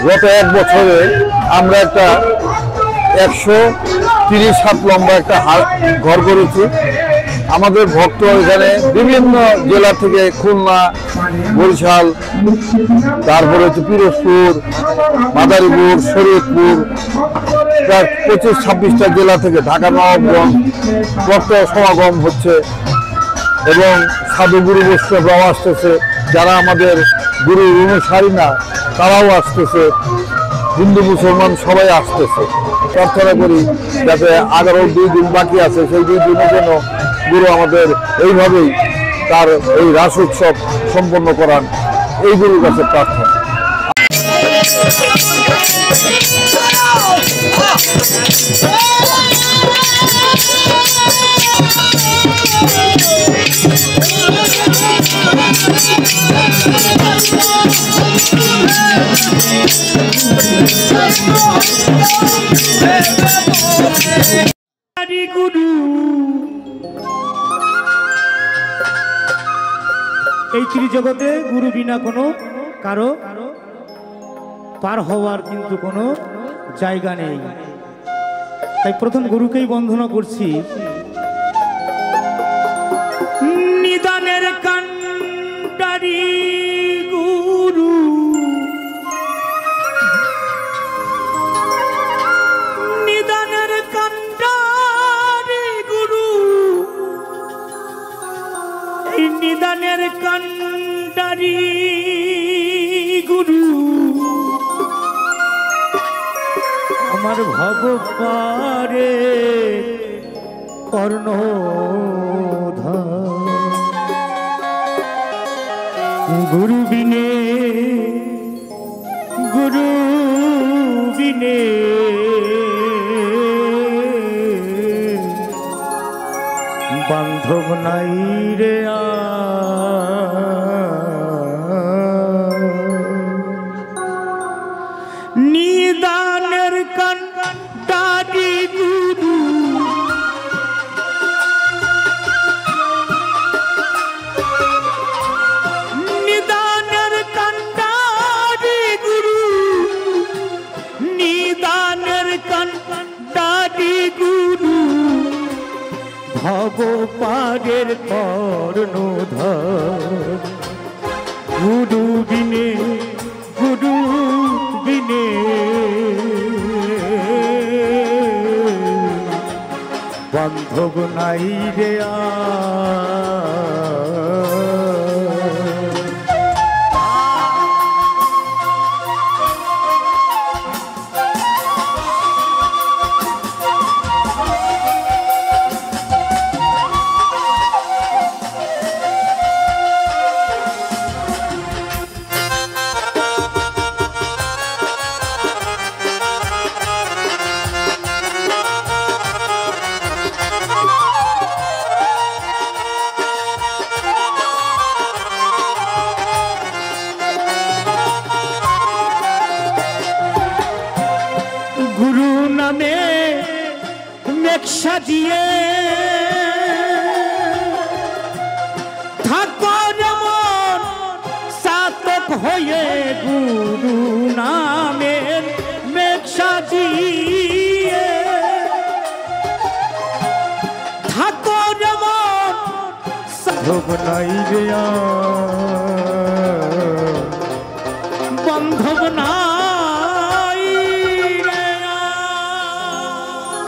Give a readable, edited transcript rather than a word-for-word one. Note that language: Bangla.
গত 1 বছরে আমরা একটা 130 হাত লম্বা একটা ঘর করেছি। আমাদের ভক্ত এখানে বিভিন্ন জেলা থেকে খুলনা, বরিশাল, তারপরে হচ্ছে পিরোজপুর, মাদারীপুর, শরীয়তপুর, প্রায় 25-26টা জেলা থেকে, ঢাকা, নবাবগঞ্জ ভক্ত সমাগম হচ্ছে এবং সাধু গুরু বৈষ্ণবরাও আসতেছে। যারা আমাদের গুরু অনুসারী না তারাও আসতেছে, হিন্দু মুসলমান সবাই আসতেছে। প্রার্থনা করি যাতে আগারও 2 দিন বাকি আছে, সেই 2 দিনের জন্য গুরু আমাদের এইভাবেই তার এই রাস উৎসব সম্পন্ন করান, এই গুরুর কাছে প্রার্থনা। এই ত্রিজগতে গুরু বিনা কোনো কারো পার হওয়ার কিন্তু কোনো জায়গা নেই। তাই প্রথম গুরুকেই বন্দনা করছি। নিদানের কান্ডারি গুরু, নিদানের কান্ডারি গুরু, এই নিদানের কান্ডারি গুরু আমার ভব পারে কর্ণধার। গুরু বিনে, গুরু বিনে বান্ধব নাই রে নিদানের কান্ডারি গুরু, নিদানের কান্ডারি গুরু, নিদানের কান্ডারি গুরু ভব পারের কর্ণধার। গুরু বিনে, গুরু বিনে বান্ধব নাই রে সাজিয়ে থাকো যেমন সাতক হয়ে, গুরু নামের মেঘ সাজিয়ে থাকো যেমন সাধক নাই রে বন্ধব না